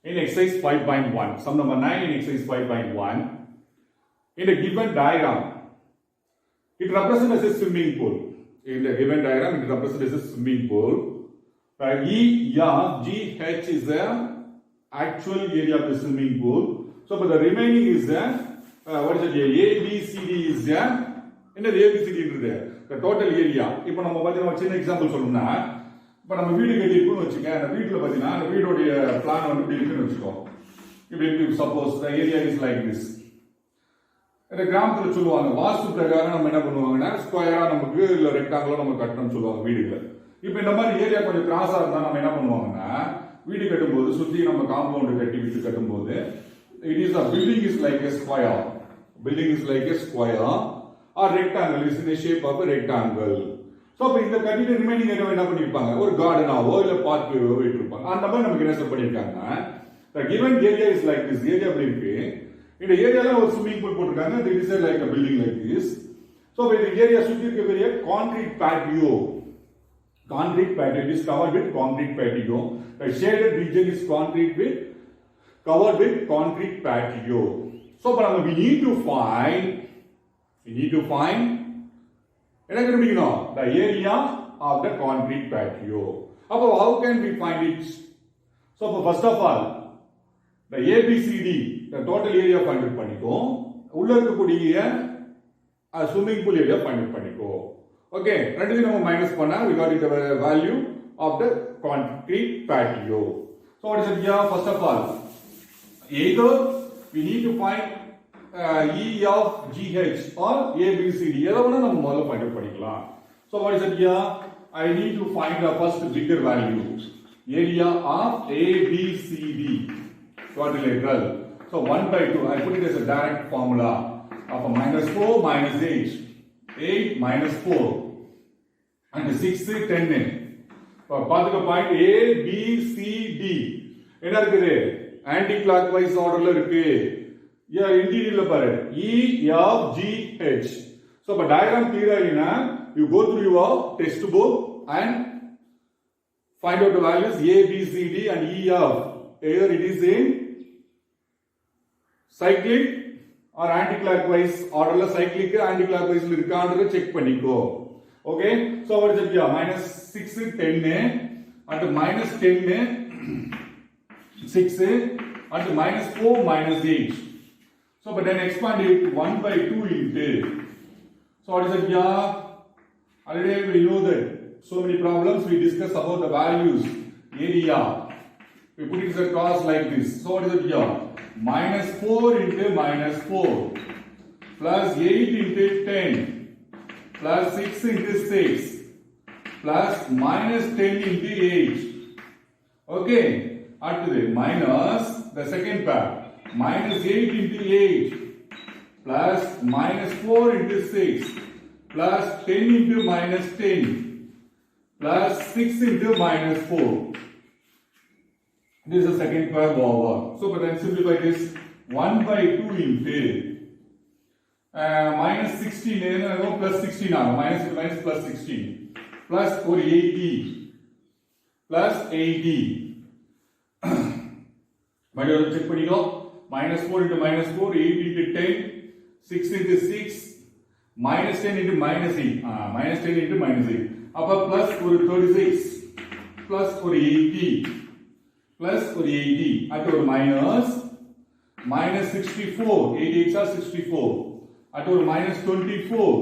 in exercise 5.1. Sum number 9 in exercise 5.1. In a given diagram, it represents as a swimming pool. In the given diagram, it represents as a swimming pool. E, F, G, H is the actual area of the swimming pool. So, but the remaining is the, what is it? A, B, C, D is the, in the A, B, C, D is there. The total area. If we have an example, இப்போ நம்ம வீடு கட்டியிருக்கோம்னு வச்சுக்க, அந்த வீட்டில் பார்த்தீங்கன்னா அந்த வீடோடைய plan வந்து இப்படி இருக்குன்னு வச்சுக்கோ. இப்படி suppose the area is like this. இந்த கிராமத்தில் சொல்லுவாங்க வாஸ்து பிரகாரம் நம்ம என்ன பண்ணுவாங்கன்னா ஸ்கொயரா நமக்கு இல்லை ரெக்டாங்குலர் நம்ம கட்டணும்னு சொல்லுவாங்க வீடுகளை. இப்போ இந்த மாதிரி ஏரியா கொஞ்சம் கிராஸா இருந்தா நம்ம என்ன பண்ணுவாங்கன்னா வீடு கட்டும்போது சுற்றி நம்ம காம்பவுண்ட் கட்டி விட்டு கட்டும்போது it is a building is like a square. Building is like a square or rectangle is in the shape of a rectangle. So அப்போ இந்த கட்டிட்டு ரிமைனிங் ஏரியா என்ன பண்ணியிருப்பாங்க ஒரு கார்டனாவோ இல்லை பார்க்கோ விட்டுருப்பாங்க. அந்த மாதிரி நமக்கு என்ன சார் பண்ணியிருக்காங்கன்னா given area is like this. Area அப்படி இருக்கு. இந்த ஏரியால ஒரு ஸ்விம்மிங் பூல் போட்டிருக்காங்க. It is like a building like this. So இந்த ஏரியா சுற்றி இருக்கக்கூடிய concrete patio. Concrete patio is covered with concrete patio. The shaded region is covered with concrete patio. So, but we need to find the area of the concrete patio. How can we find it? So, first of all, the ABCD, the total area find it paniko. உள்ள இருக்கக்கூடிய swimming pool area find it paniko. Okay, ரெண்டுமே நம்ம minus பண்ணா we got the value of the concrete patio. So what is it here? First of all, either we need to find E of GH or ABCD. எதை வேணா நம்ம முதல்ல find பண்ணிக்கலாம். So what is it here? I need to find the first bigger value. Area of ABCD quadrilateral. So 1/2. I put it as a direct formula of a -4 minus 8. 8 minus 4 and 6 10. பாத்துக்க point A B C D என்ன இருக்குது anti clockwise ஆர்டர்ல இருக்கு. இன்டீரியர்ல பாரு E F G H. So அப்ப diagram clear ஆயினா you go through your textbook and find out the values A B C D and E F. Either it is in cyclic or anti-clockwise order la cyclic anti-clockwise la irukandra check paniko. Okay, so what is it here? Minus 6 10 and minus 10 6 and minus 4 minus 8. So but then expand it 1/2 into. So what is it here? Already we know that so many problems we discuss about the values area. We put it across like this. So what is it here? Minus 4 into minus 4 plus 8 into 10 plus 6 into 6 plus minus 10 into 8. Okay, after that minus the second part minus 8 into 8 plus minus 4 into 6 plus 10 into minus 10 plus 6 into minus 4. This is the second part over. So, but then simplify this 1/2 into minus 16 plus 16 minus plus 16 plus 80 plus 80. check பண்ணிக்கோ minus 4 into minus 4 8 into 10 6 into 6 minus 10 into minus 8 minus 10 into minus 8 அப்ப plus ஒரு 36 plus ஒரு 80 plus ஒரு 80 at ஒரு minus 64 8 8 are 64 at ஒரு minus 24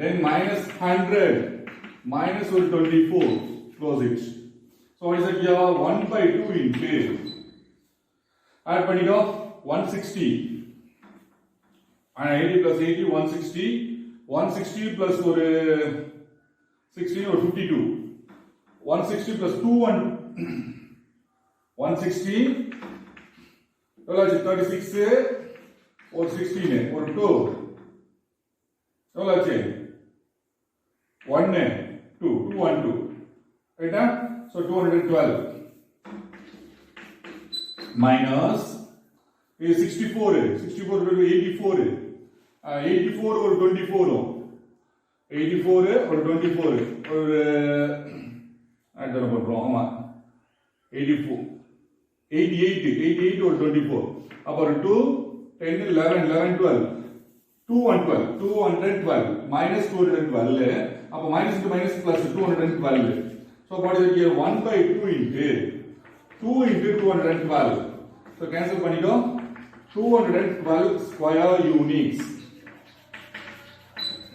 then minus 100 minus ஒரு 24 close it. So what is it here? 1/2 into add பண்ணிக்கோ 160 and 80 plus 80 160 160 plus ஒரு 16 or 52 160 plus 2 160 36 or 16 or 2 1 2 212 right? So 212 minus 64 64 84 84 or 24 84 or 24 or add பண்றோம் ஆமா 84 88 ஒரு 24 அப்ப ஒரு 2 10 11 11 12 212 minus 212 அப்ப minus into minus plus 212 so what is it here 1 by 2 into 212 so cancel பண்ணிட்டோம் 212 square units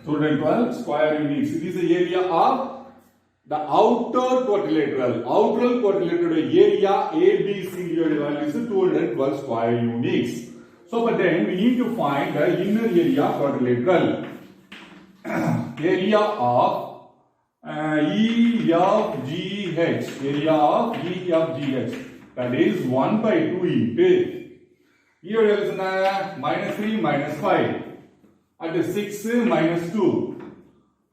212 square units it is the area of the outer quadrilateral area ABC value is 212 square units. So but then we need to find the inner area quadrilateral area of EFGH area of EFGH that is 1 by 2 into here is minus 3 minus 5 at 6 minus 2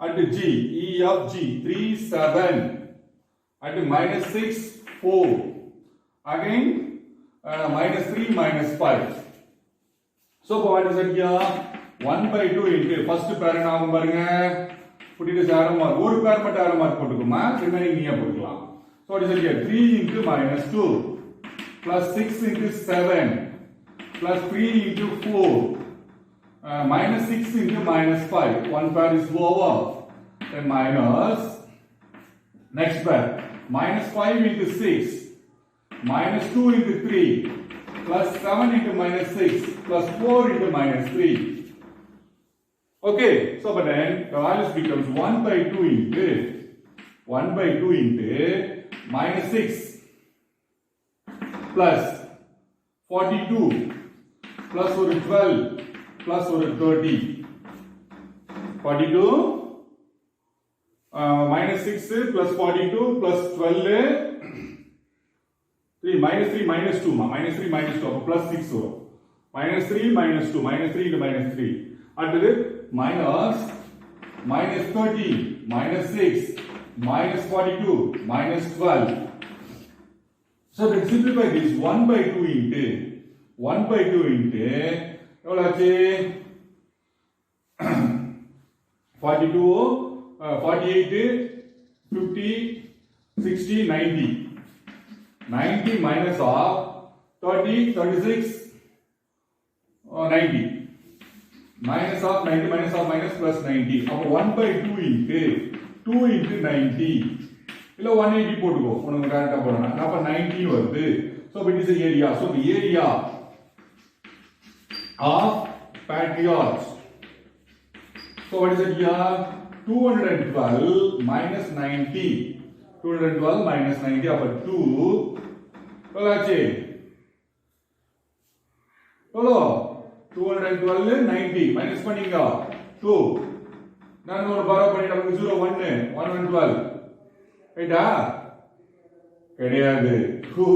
at G, E of G, 3, 7, at minus 6, 4, again minus 3, minus 5. So what is it here? 1 by 2 into first pair நாம பாருங்க put it as arrow mark ஒரு pair மட்டும் arrow mark போட்டுக்குமா remaining நீயா போட்டுக்கலாம். So what is it here? 3 into minus 2 plus 6 into 7 plus 3 into 4 minus 6 into minus 5 one pair is over then minus next pair minus 5 into 6 minus 2 into 3 plus 7 into minus 6 plus 4 into minus 3 okay so but then the values becomes 1 by 2 into minus 6 plus 42 plus or 12 plus or 30 42 minus 6 plus 42 plus 12 3 minus 2 minus 3 minus 2 plus 6 minus 3 minus 2 minus 3 into minus 3 அடுத்து minus 30 minus 6 minus 42 minus 12 so let's simplify this 1 by 2 into எவ்வளவு ஆச்சு 42 48 50 60 90 90 minus of 30 36 90 minus of 90 minus of minus plus 90 அப்ப 1 by 2 into 90 இல்ல 180 போட்டுக்கோ உனக்கு கரெக்ட்டா போறேன் அப்ப 19 வருது so it is the area so the area of patriots so what is it here 212 minus 90 212 minus 90 அப்ப 2 எவ்வளவு எவ்வளோ 212 90 மைனஸ் பண்ணீங்க 2 நான் ஒரு பாரோ பண்ணிட்டு நமக்கு 0 1 112 ரைட்டா கிடையாது 2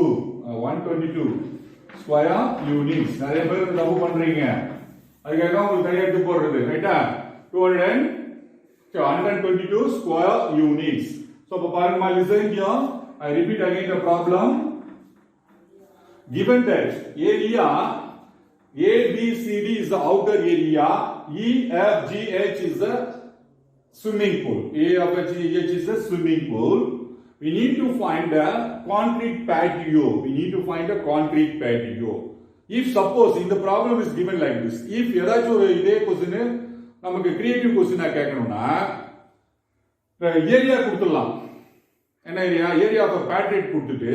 122 ஸ்கொயர் யூனிட்ஸ் நிறைய பேர் தப்பு பண்றீங்க அதுக்காக உங்களுக்கு கையெழுத்து போடுறது ரைட்டா 122 square units so அப்ப பாருங்க listen here I repeat again the problem given that area ABCD is the outer area EFGH is the swimming pool EFGH is the swimming pool we need to find the concrete patio if suppose in the problem is given like this if ஏதாச்சும் ஒரு இதே question நமக்கு creative क्वेश्चनா கேட்கணும்னா area கொடுத்துடலாம் என்ன area of பேட்ரேட் கொடுத்துட்டு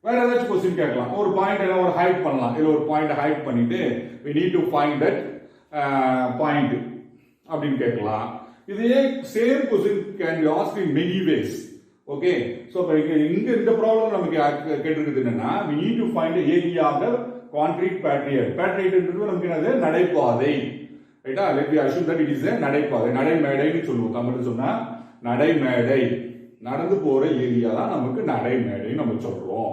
வேற ஏதாச்சும் क्वेश्चन கேட்கலாம் ஒரு பாயிண்ட் எல்லாம் ஒரு ஹைட் பண்ணலாம் இல்ல ஒரு பாயிண்ட் ஹைட் பண்ணிட்டு we need to find that point அப்படினு கேட்கலாம் இதே same question can be asked in many ways okay so இங்க இந்த ப்ராப்ளம் நமக்கு கேட்டிருக்குது என்னன்னா we need to find the area of the concrete patriot நமக்கு என்னது நடைபாதை ரைட்டா let me assume that it is a நடைபாதை நடைமேடைன்னு சொல்லுவோம் தமிழ்ல சொன்னா நடைமேடை நடந்து போற ஏரியா தான் நமக்கு நடைமேடை நம்ம சொல்றோம்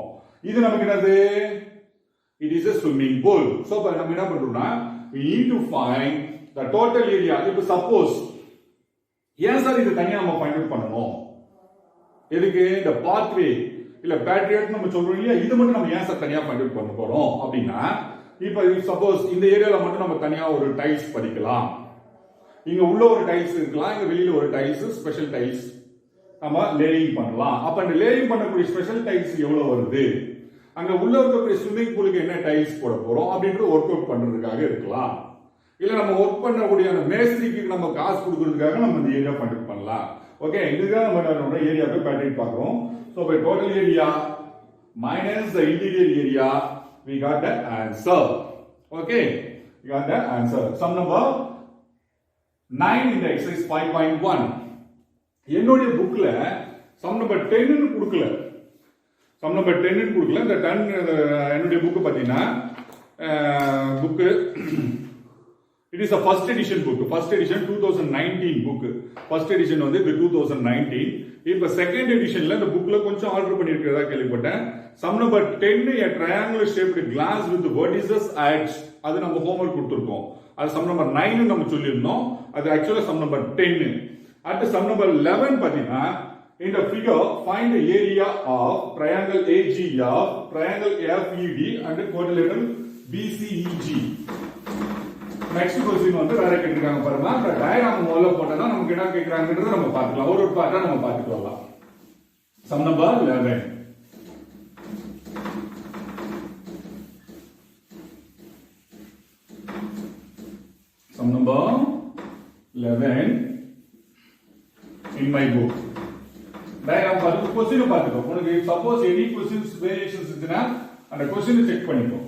இது நமக்கு என்னது it is a swimming pool so நம்ம என்ன பண்றோம்னா we need to find the total area இப்போ suppose ஏன் சார் இது தனியா நம்ம ஃபைண்ட் அவுட் பண்ணனும் எதுக்கு இந்த பாத்வே இல்ல பேட்ரியாட் நம்ம சொல்றோம் இல்லையா இது மட்டும் நம்ம ஏன் சார் தனியா ஃபைண்ட் அவுட் பண்ண போறோம் அப்படினா இப்போ சப்போஸ் இந்த ஏரியால மட்டும் நம்ம தனியா ஒரு டைல்ஸ் பதிக்கலாம் இங்க உள்ள ஒரு டைல்ஸ் இருக்கலாம் இங்க வெளியில ஒரு டைல்ஸ் ஸ்பெஷல் டைல்ஸ் நம்ம லேயிங் பண்ணலாம் அப்ப அந்த லேயிங் பண்ணக்கூடிய ஸ்பெஷல் டைல்ஸ் எவ்வளவு வருது அங்க உள்ள இருக்கக்கூடிய ஸ்விம்மிங் பூலுக்கு என்ன டைல்ஸ் போட போறோம் அப்படின்ற ஒர்க் அவுட் பண்றதுக்காக இருக்கலாம். இல்ல நம்ம ஒர்க் பண்ணக்கூடிய அந்த மேஸ்திரிக்கு நம்ம காசு கொடுக்கறதுக்காக நம்ம இந்த ஏரியா பண்ணலாம். ஓகே, இதுதான் நம்ம ஏரியாவை பேட்டர்ன் பார்க்கிறோம். So by total area minus the interior area, we got the answer. Okay, we got the answer. Sum number 9 in the exercise 5.1. என்னுடைய புக்ல சம் நம்பர் 10 ன்னு கொடுக்கல. சம் நம்பர் 10 ன்னு கொடுக்கல. இந்த 10 என்னுடைய புக் பாத்தீங்கன்னா book it is a first edition book. First edition 2019 book. First edition வந்து 2019. இப்ப செகண்ட் எடிஷன்ல இந்த புக்ல கொஞ்சம் ஆல்டர் பண்ணிருக்கிறதா கேள்விப்பட்டேன். Sum number 10 a triangular shaped glass with vertices at அது நம்ம ஹோம்வொர்க் கொடுத்திருக்கோம். அது சம் நம்பர் 9 நம்ம சொல்லிருந்தோம். அது ஆக்சுவலா சம் நம்பர் 10. அடுத்து சம் நம்பர் 11 பாத்தீங்கன்னா in the figure find the area of triangle AGF, triangle FED and quadrilateral BCEG. Next question வந்து வேற கேட்டிருக்காங்க பாருங்க. அந்த டயகிராம் முதல்ல போட்டா நமக்கு என்ன கேக்குறாங்கன்றத நம்ம பார்க்கலாம். ஒரு பார்ட்டா நம்ம பார்த்துட்டு வரலாம். Sum number 11. Sum number 11 in my book. Diagram பார்த்து क्वेश्चन பார்த்துக்கோ. உங்களுக்கு சப்போஸ் எனி क्वेश्चंस வேரியேஷன்ஸ் இருந்துனா அந்த क्वेश्चन செக் பண்ணிக்கோ.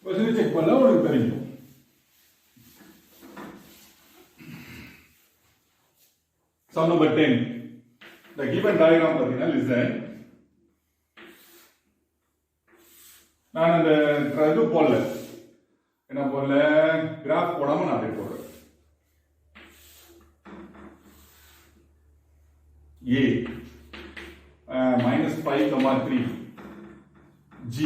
क्वेश्चन செக் பண்ணா உங்களுக்கு தெரியும். Sum number 10. The given diagram பாத்தீங்கன்னா listen. நான் அந்த இது போடல. என்ன போடல? கிராஃப் போடாம நான் அப்படியே போடுறேன். A -5, 3 G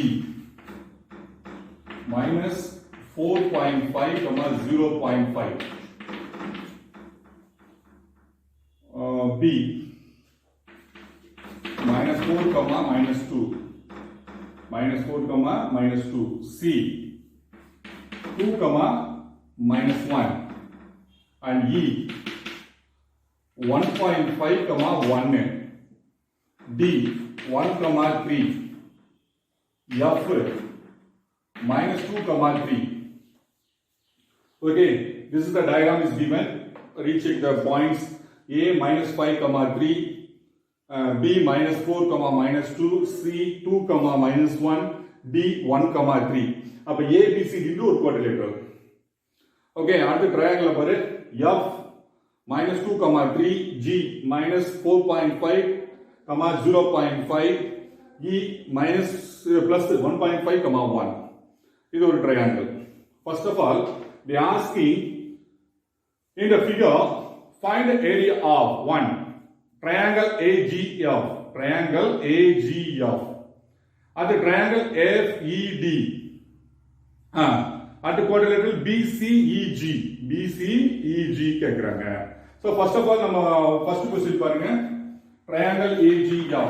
-4.5, 0.5 B -4, -2 -4, -2 C 2, -1 and E 1.5, 1 D 1, 3 F -2, 3. Okay, this is the diagram is given. Recheck the points. A -5, 3, B -4, -2, C 2, -1, D 1, 3. அப்ப ABC into ஒரு quadrilateral. Okay, அடுத்து triangle பாரு. F -2, 3, G -4.5, 0.5, E +1.5, 1. இது ஒரு triangle. First of all, they asking in the figure find the area of 1 triangle AGF, triangle AGF at the triangle FED at the quadrilateral BCEG, BCEG கேக்குறாங்க. So first of all நம்ம first question பாருங்க. triangle AGF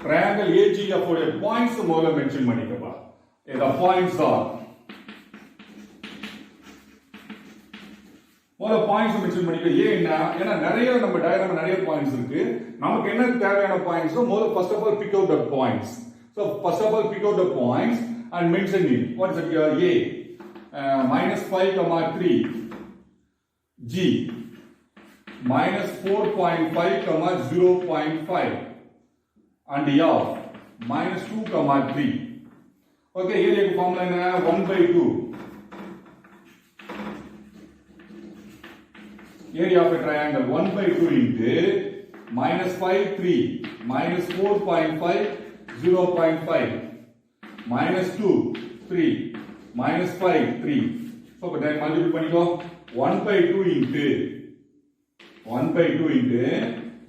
triangle AGF உடைய points முதல்ல mention பண்ணிக்கப்பா. the points are முதல்ல points mention பண்ணிக்க. ஏன்னா நிறைய நம்ம டயகிராம் நிறைய பாயிண்ட்ஸ் இருக்கு. நமக்கு என்ன தேவையான பாயிண்ட்ஸ் முதல்ல first of all pick out the points. So first of all pick out the points and mention it. What is it? -5, 3 G -4.5, 0.5 and F -2, 3. Okay, ஏரியாக்கு ஃபார்முலா என்ன? 1/2. Area of a triangle 1/2 into -5, 3 -4.5, 0.5 -2, 3 -5, 3. So then multiply பண்ணிக்கோ. 1/2 into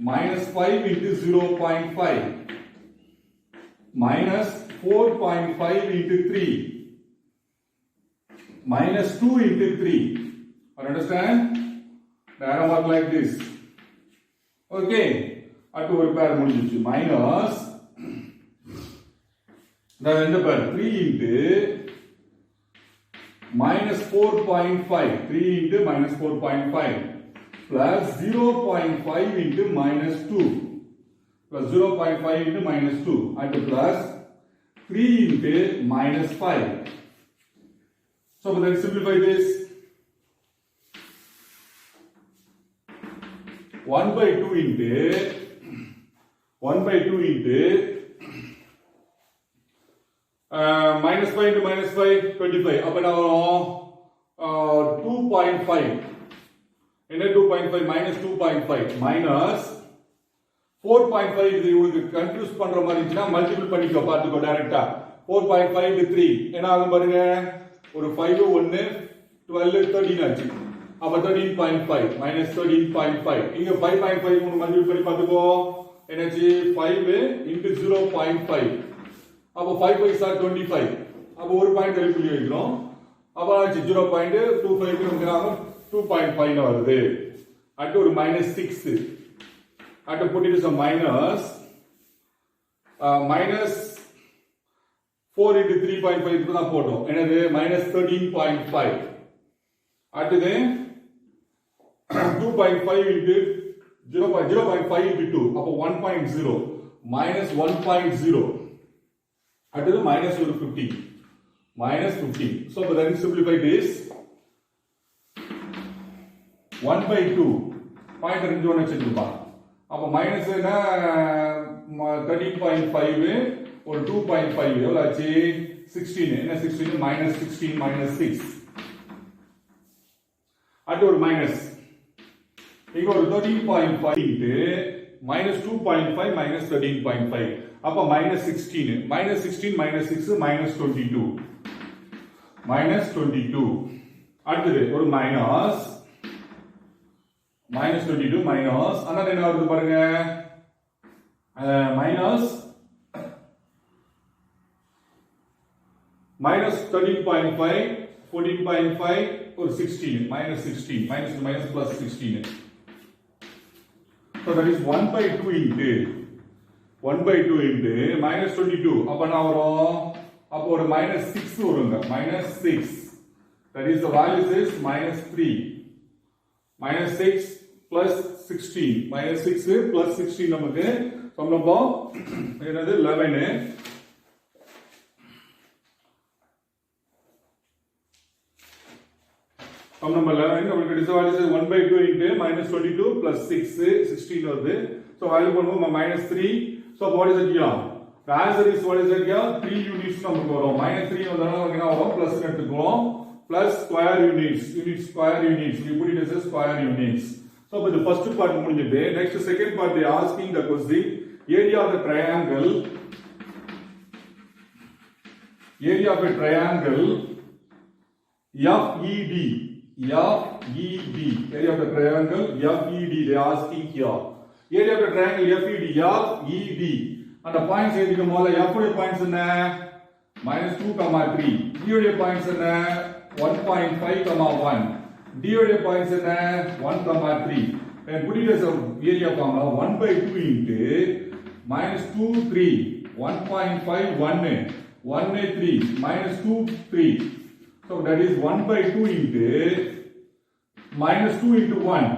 -5 into 0.5 -4.5 into 3 -2 into 3. Understand? Diagram work like this. Okay, at ஒரு pair முடிஞ்சிச்சு. minus இந்த pair 3 into -4.5, 3 into -4.5 plus 0.5 into minus 2 plus 0.5 into minus 2 and plus 3 into minus 5. So let's simplify this. 1 by 2 into minus 5 into minus 5, 25. Up and down 2.5. And 2.5 minus 2.5 minus 4.5 இது உங்களுக்கு confuse பண்ற மாதிரி இருந்துச்சுனா multiple பண்ணிக்கோ பாத்துக்கோ டைரக்டா 4.5 into 3 என்ன ஆகும் பாருங்க ஒரு 5 1 12 13 ஆச்சு அப்ப 13.5 minus 13.5 இங்க 5.5 மூணு மல்டிபிள் பண்ணி பாத்துக்கோ என்னாச்சு 5 into 0.5 அப்ப 5 5 are 25 அப்ப ஒரு பாயிண்ட் எழுதி வைக்கிறோம் அப்ப 0.25 க்கு நமக்கு 2.5 வருது அடுத்து ஒரு minus 6 அடுத்து put it as a minus 4 into 3.5 க்கு தான் போட்டோம் என்னது minus 13.5 அடுத்து 2.5 into 0.5 into 2 அப்ப 1.0 minus 1.0 அடுத்து minus 15 so then simplify this 1 by 2 point 2 வச்சிருப்பா அப்ப மைனஸ் என்ன 13.5 ஒரு 2.5 எவ்வளவு ஆச்சு 16 என்ன 16 minus 16 minus 6 அடுத்து ஒரு மைனஸ் இங்க ஒரு 13.5 இன்டு minus 2.5 minus 13.5 அப்ப minus 16 minus 16 minus 6 minus 22 அடுத்து ஒரு minus 22 minus another என்ன வருது பாருங்க minus 13.5 14.5 or 16 minus 16 minus to minus plus 16 so that is 1 by 2 into minus 22 அப்ப என்ன வரும் அப்ப ஒரு minus 6 வருங்க minus 6 that is the value is minus 3 minus 6 plus 16 minus 6 plus 16 நமக்கு சொன்னோம் என்னது 11 number 11 நமக்கு divide 1 by 2 into minus 22 plus 6 16 வருது so value பண்ணுவோம் minus 3 so what is it here the answer is what is it here 3 units நமக்கு வரும் minus 3 வந்தா நமக்கு என்ன வரும் plus எடுத்துக்குவோம் plus square units we put it as a square units so but the first part முடிஞ்சது next second part they asking the question area of the triangle area of a triangle FED area of the triangle FED they asking here area of the triangle FED and the points எழுதிக்கும் போல F உடைய points என்ன -2, 3 D உடைய points என்ன 1.5, 1 D உடைய points என்ன 1, 3 and put it as a area formula 1 by 2 into -2, 3 1.5, 1 3 -2, 3 so that is 1 by 2 into -2 into 1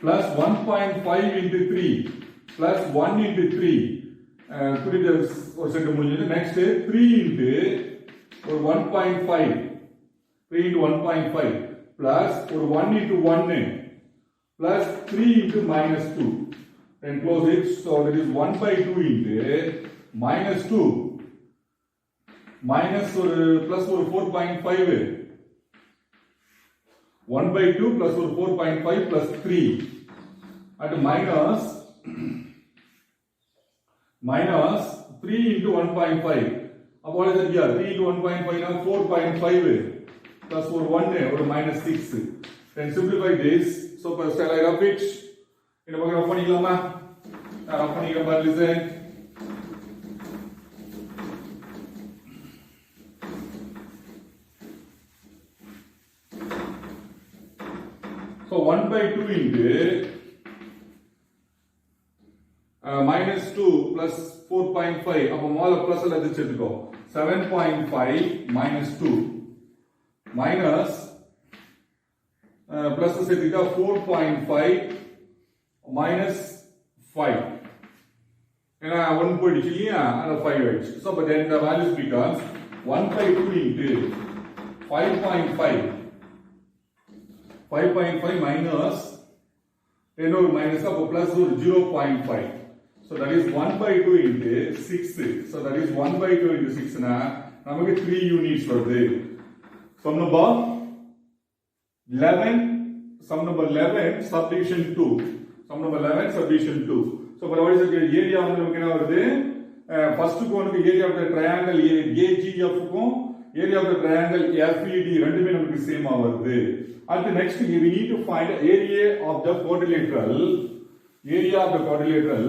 plus 1.5 into 3 plus 1 into 3 put it as or set next 3 into 1.5 3 into 1.5 plus or 1 into 1 plus 3 into minus 2 then close it so that is 1 by 2 into minus 2 minus or plus or 4.5 1 by 2 plus or 4.5 plus 3 and minus 3 into 1.5 what is it here 3 into 1.5 now 4.5 plus or 1 or minus 6 then simplify this so first I rough it in a rough பண்ணிக்கலாமா rough பண்ணிக்கலாம் பாரு listen so 1 by 2 into minus 2 plus 4.5 அப்ப மொதல்ல plus எல்லாம் எடுத்துக்கோ 7.5 minus 2 minus plus சேர்த்துக்கிட்டா 4.5 minus 5 ஏன்னா 1 போயிடுச்சு இல்லையா அது 5 ஆயிடுச்சு so but then the values becomes 1/2 into 5.5 minus இன்னொரு minus அப்போ plus ஒரு 0.5 so that is 1/2 into 6 so that is 1/2 into 6 னா நமக்கு 3 units வருது sum number 11 subdivision 2 sum number 11 subdivision 2 so what is the area வந்து நமக்கு என்ன வருது first கோனுக்கு area of the triangle AGF க்கும் area of the triangle FED ரெண்டுமே நமக்கு சேம் ஆ வருது அடுத்து next we need to find area of the quadrilateral area of the quadrilateral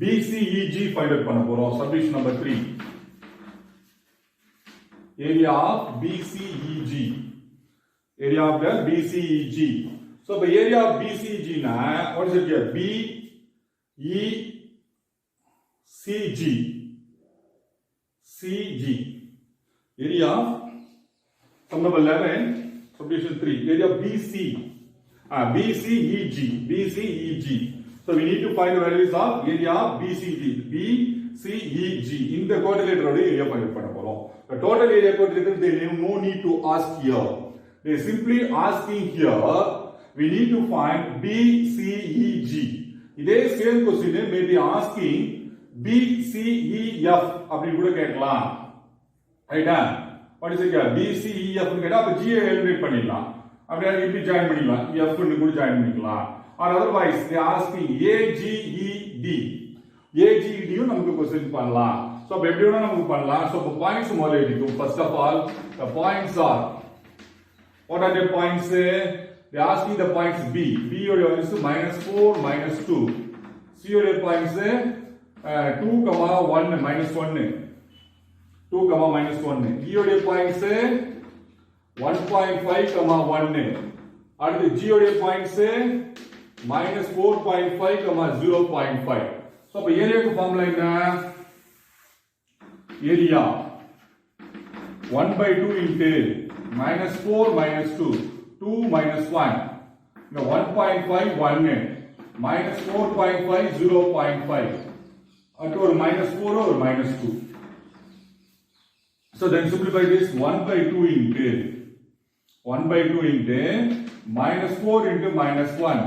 BCEG find out பண்ண போறோம் subdivision number 3 area of BCEG area of the BCEG so the area of BCEG na what is it here BECG area of sum number 11 subdivision 3 area of BCEG so we need to find the values of area of BCEG in the quadrilateral area find பண்ண போறோம் the total area quadrilateral they no need to ask here they simply asking here we need to find BCEG இதே same question may be asking BCEF அப்படி கூட கேட்கலாம் ரைட்டா what is it BCEF னு கேட்டா அப்ப G எலிமினேட் பண்ணிடலாம் அப்படியே இப்படி ஜாயின் பண்ணிடலாம் F னு கூட ஜாயின் பண்ணிக்கலாம் or otherwise they asking AGED யும் நமக்கு क्वेश्चन பண்ணலாம் சோ அப்ப எப்படி வேணா நமக்கு பண்ணலாம் சோ அப்ப பாயிண்ட்ஸ் முதல்ல எழுதிக்கும் first of all the points are what are the points they asking the points B யோட வேல்யூஸ் -4 -2 C யோட points 2, 1 -1 2, -1 E யோட points 1.5, 1 அடுத்து G யோட points -4.5, 0.5 so அப்ப ஏரியாக்கு ஃபார்முலா என்ன ஏரியா 1/2 into -4 -2 2 -1 இந்த 1.5 1 -4.5 0.5 அடுத்து ஒரு -4 ஒரு -2 so then simplify this 1/2 into -4 into -1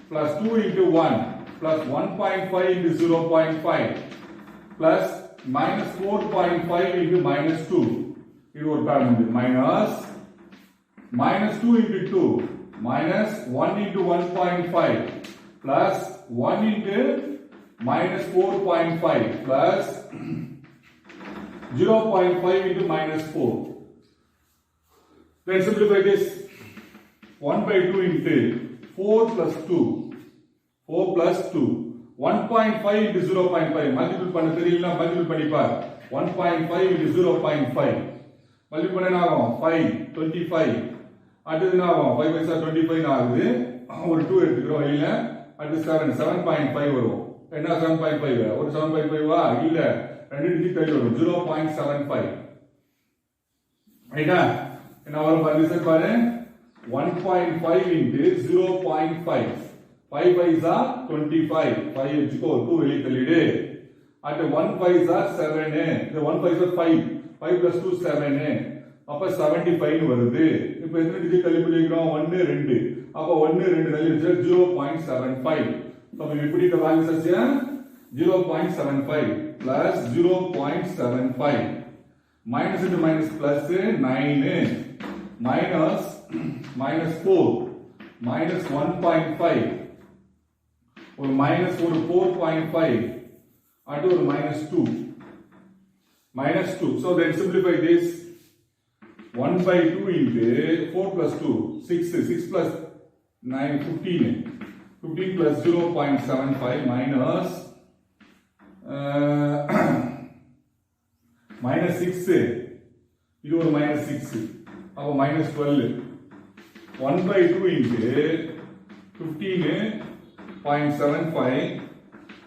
plus 2 into 1 plus 1.5 into 0.5 plus -4.5 into -2 இது ஒரு டேர்ம் வந்து -2 into 2 -1 into 1.5 plus 1 into -4.5 plus 0.5 into -4 then simplify this 1/2 into 4 plus 2 1.5 into 0.5 multiple பண்ண தெரியலனா மல்டிபிள் பண்ணி பார் 1.5 into 0.5 மல்டிபிள் பண்ணா ஆகும் 5 25 அடுத்து என்ன ஆகும் 5 5 25 ஆகுது ஒரு 2 எடுத்துக்கிறோம் இல்ல அடுத்து 7.5 வரும் என்ன 7.5 ஒரு 7.5 வா இல்ல ரெண்டு டிஜிட் தள்ளி வரும் 0.75 ரைட்டா என்ன வரும் பாருங்க பாரு 1.5 into 0.5 5 5s are 25 5 வெச்சுக்கோ 2 வெளிய தள்ளிடு at 1 5s are 7 இந்த 1 5s are 5 5 plus 2 7 அப்ப 75 னு வருது இப்போ எத்தனை டிஜிட் தள்ளி போயிரோம் 1 2 அப்ப 1 2 தள்ளி வெச்சா 0.75 so we put the values as 0.75 plus 0.75 minus into minus plus 9 minus -4 minus 1.5 or minus 4.5 and or -2 so then simplify this 1/2 into 4 plus 2 6 plus 9 15 plus 0.75 minus -6 இது ஒரு -6 அப்ப -12 1/2 into 15 0.75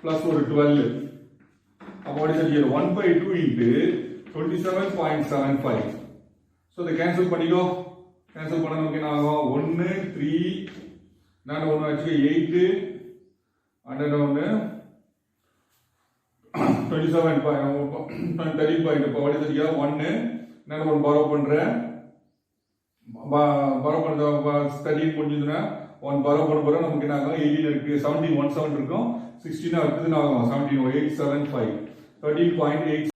plus ஒரு 12. அப்போ what is it here? 1 by 2 into 27.75. So they cancel பண்ணிக்கோ. cancel பண்ண நமக்கு என்ன ஆகும்? 1 3 நான் ஒன்னு வச்சுக்க 8 and ஒன்னு 27.30 இப்போ what is it here? 1 நான் ஒன்னு borrow பண்றேன். borrow பண்றது 13 முடிஞ்சதுனா 1 borrow பண்ண போறோம் நமக்கு என்ன ஆகும்? 18 இருக்கு 17 17 இருக்கும் 16 அடுத்தது என்ன ஆகும்? 17 875 13.8